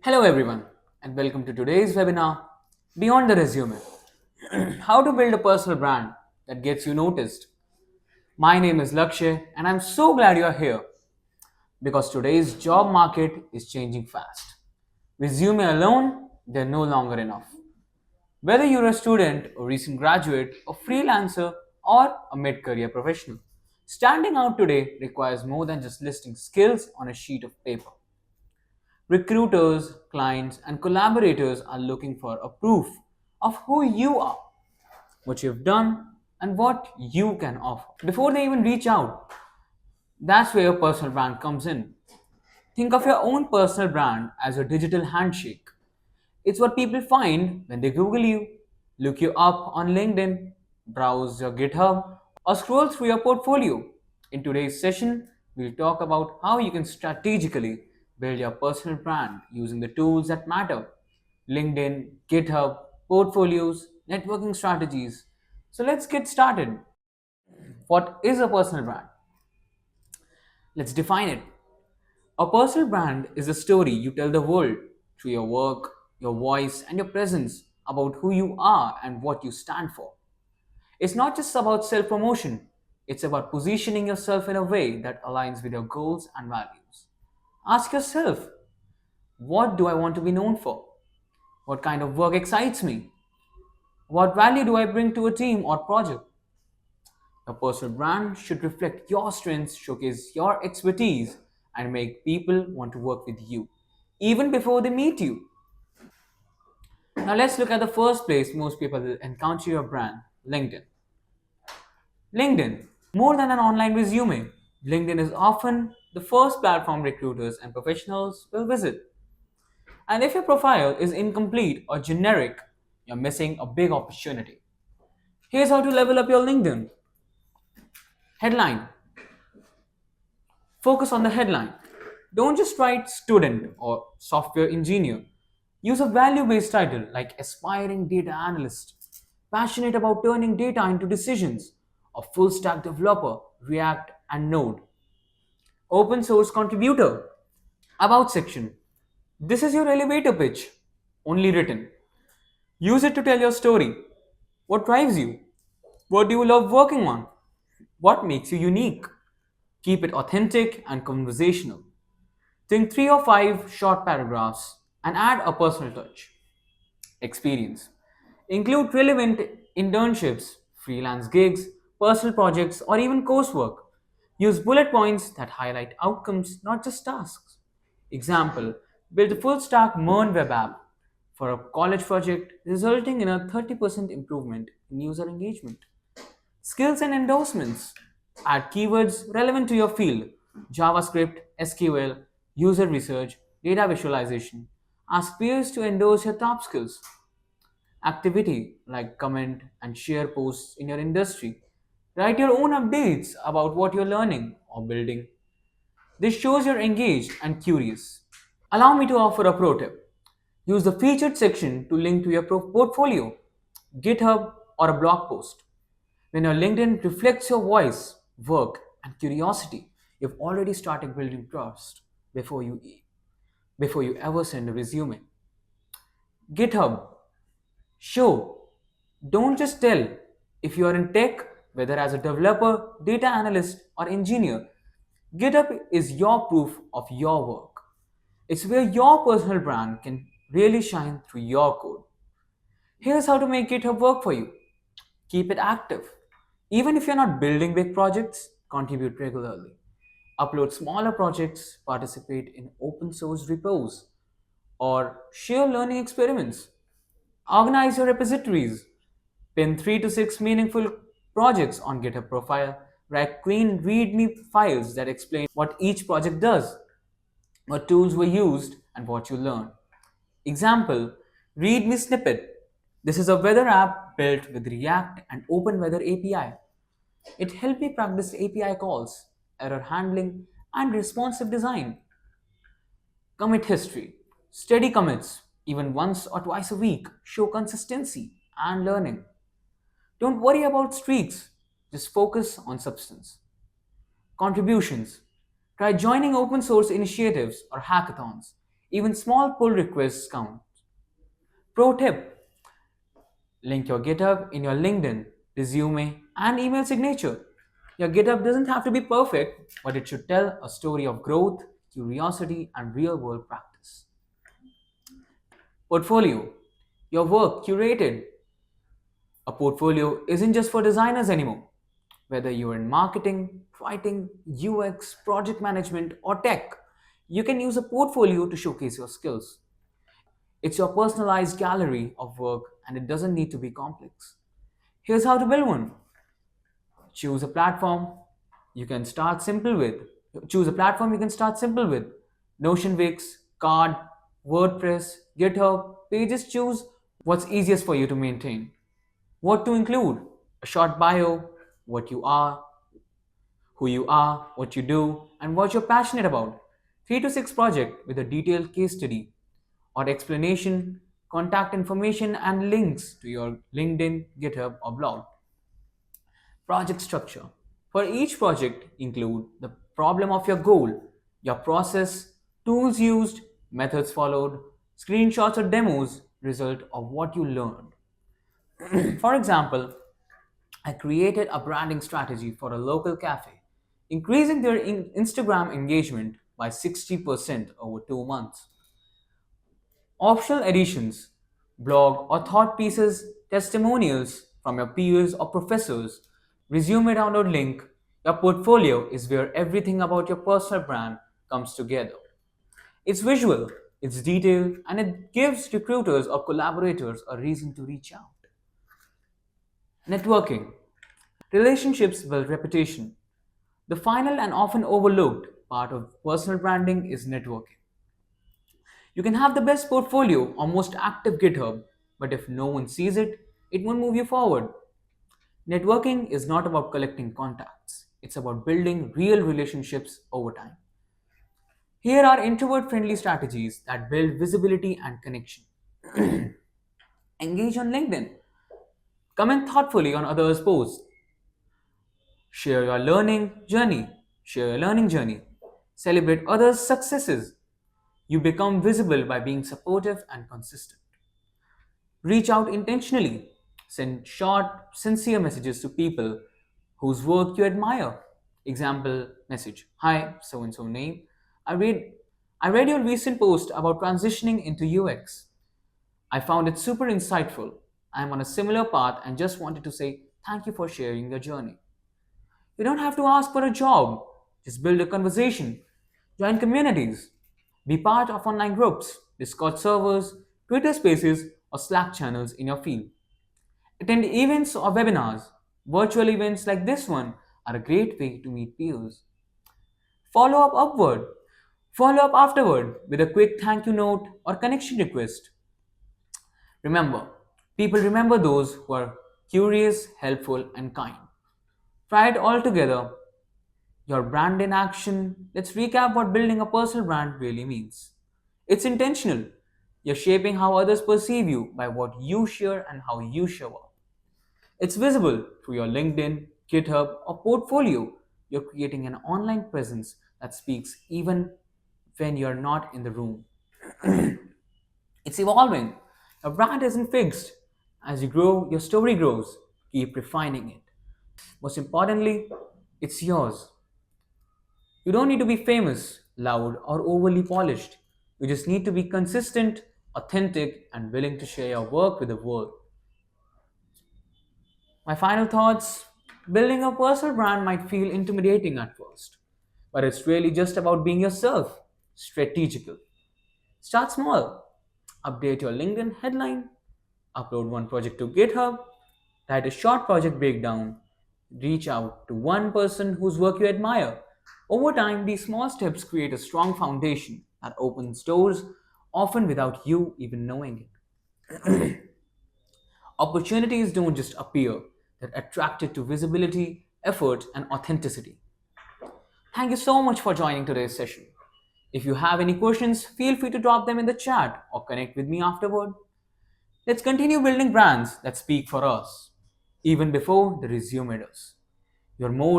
Hello, everyone, and welcome to today's webinar Beyond the Resume. How to build a personal brand that gets you noticed. My name is Lakshay, and I'm so glad you're here because today's job market is changing fast. Resume alone, they're no longer enough. Whether you're a student, a recent graduate, a freelancer, or a mid career professional, standing out today requires more than just listing skills on a sheet of paper. Recruiters, clients, and collaborators are looking for a proof of who you are, what you've done, and what you can offer. Before they even reach out, that's where your personal brand comes in. Think of your own personal brand as a digital handshake. It's what people find when they Google you, look you up on LinkedIn, browse your GitHub, or scroll through your portfolio. In today's session, we'll talk about how you can strategically build your personal brand using the tools that matter: LinkedIn, GitHub, portfolios, networking strategies. So let's get started. What is a personal brand? Let's define it. A personal brand is a story you tell the world through your work, your voice, and your presence about who you are and what you stand for. It's not just about self promotion, it's about positioning yourself in a way that aligns with your goals and values. Ask yourself, what do I want to be known for? What kind of work excites me? What value do I bring to a team or project? Your personal brand should reflect your strengths, showcase your expertise, and make people want to work with you, even before they meet you. Now, let's look at the first place most people will encounter your brand: LinkedIn. LinkedIn, more than an online resume, LinkedIn is often the first platform recruiters and professionals will visit. And if your profile is incomplete or generic, you're missing a big opportunity. Here's how to level up your LinkedIn. Headline: focus on the headline. Don't just write student or software engineer. Use a value based title like aspiring data analyst, passionate about turning data into decisions, or full stack developer, React and Node. Open source contributor. About section. This is your elevator pitch, only written. Use it to tell your story. What drives you? What do you love working on? What makes you unique? Keep it authentic and conversational. Think 3 or 5 short paragraphs and add a personal touch. Experience. Include relevant internships, freelance gigs, personal projects, or even coursework. Use bullet points that highlight outcomes, not just tasks. Example: build a full stack MERN web app for a college project, resulting in a 30% improvement in user engagement. Skills and endorsements. Add keywords relevant to your field: JavaScript, SQL, user research, data visualization. Ask peers to endorse your top skills. Activity like comment and share posts in your industry. Write your own updates about what you're learning or building. This shows you're engaged and curious. Allow me to offer a pro tip. Use the featured section to link to your portfolio, GitHub, or a blog post. When your LinkedIn reflects your voice, work, and curiosity, you've already started building trust before you ever send a resume. GitHub, show, don't just tell. If you are in tech, whether as a developer, data analyst, or engineer, GitHub is your proof of your work. It's where your personal brand can really shine through your code. Here's how to make GitHub work for you. Keep it active. Even if you're not building big projects, contribute regularly. Upload smaller projects, participate in open source repos, or share learning experiments. Organize your repositories. Pin 3 to 6 meaningful projects on GitHub profile. Write clean README files that explain what each project does, what tools were used, and what you learned. Example: README snippet. This is a weather app built with React and Open Weather API. It helped me practice API calls, error handling, and responsive design. Commit history. Steady commits, even once or twice a week, show consistency and learning. Don't worry about streaks, just focus on substance. Contributions. Try joining open source initiatives or hackathons. Even small pull requests count. Pro tip: link your GitHub in your LinkedIn, resume, and email signature. Your GitHub doesn't have to be perfect, but it should tell a story of growth, curiosity, and real world practice. Portfolio: your work curated. A portfolio isn't just for designers anymore. Whether you're in marketing, writing, UX, project management, or tech, you can use a portfolio to showcase your skills. It's your personalized gallery of work and it doesn't need to be complex. Here's how to build one. Choose a platform you can start simple with. Choose a platform you can start simple with. Notion Wix, Card, WordPress, GitHub, Pages. Choose what's easiest for you to maintain. What to include: a short bio, what you are, who you are, what you do, and what you're passionate about. 3 to 6 project with a detailed case study or explanation, contact information, and links to your LinkedIn, GitHub, or blog. Project structure. For each project, include the problem of your goal, your process, tools used, methods followed, screenshots or demos, result of what you learned. For example, I created a branding strategy for a local cafe, increasing their Instagram engagement by 60% over 2 months. Optional additions: blog or thought pieces, testimonials from your peers or professors, resume download link. Your portfolio is where everything about your personal brand comes together. It's visual, it's detailed, and it gives recruiters or collaborators a reason to reach out. Networking. Relationships build reputation. The final and often overlooked part of personal branding is networking. You can have the best portfolio or most active GitHub, but if no one sees it, it won't move you forward. Networking is not about collecting contacts, it's about building real relationships over time. Here are introvert friendly strategies that build visibility and connection. Engage on LinkedIn. Comment thoughtfully on others' posts. Share your learning journey. Share your learning journey. Celebrate others' successes. You become visible by being supportive and consistent. Reach out intentionally. Send short, sincere messages to people whose work you admire. Example message: Hi, so and so name. I read I read your recent post about transitioning into UX. I found it super insightful. I'm on a similar path and just wanted to say thank you for sharing your journey. You don't have to ask for a job. Just build a conversation. Join communities. Be part of online groups, Discord servers, Twitter spaces, or Slack channels in your field. Attend events or webinars. Virtual events like this one are a great way to meet peers. Follow up upward. Follow up afterward with a quick thank you note or connection request. Remember, people remember those who are curious, helpful, and kind. Try it all together. Your brand in action. Let's recap what building a personal brand really means. It's intentional. You're shaping how others perceive you by what you share and how you show up. It's visible through your LinkedIn, GitHub, or portfolio. You're creating an online presence that speaks even when you're not in the room. It's evolving. Your brand isn't fixed. As you grow, your story grows. Keep refining it. Most importantly, it's yours. You don't need to be famous, loud, or overly polished. You just need to be consistent, authentic, and willing to share your work with the world. My final thoughts: building a personal brand might feel intimidating at first, but it's really just about being yourself, strategical. Start small. Update your LinkedIn headline, upload one project to GitHub, write a short project breakdown, reach out to one person whose work you admire. Over time, these small steps create a strong foundation that opens doors, often without you even knowing it. Opportunities don't just appear, they're attracted to visibility, effort, and authenticity. Thank you so much for joining today's session. If you have any questions, feel free to drop them in the chat or connect with me afterward. Let's continue building brands that speak for us, even before the resume does. You're more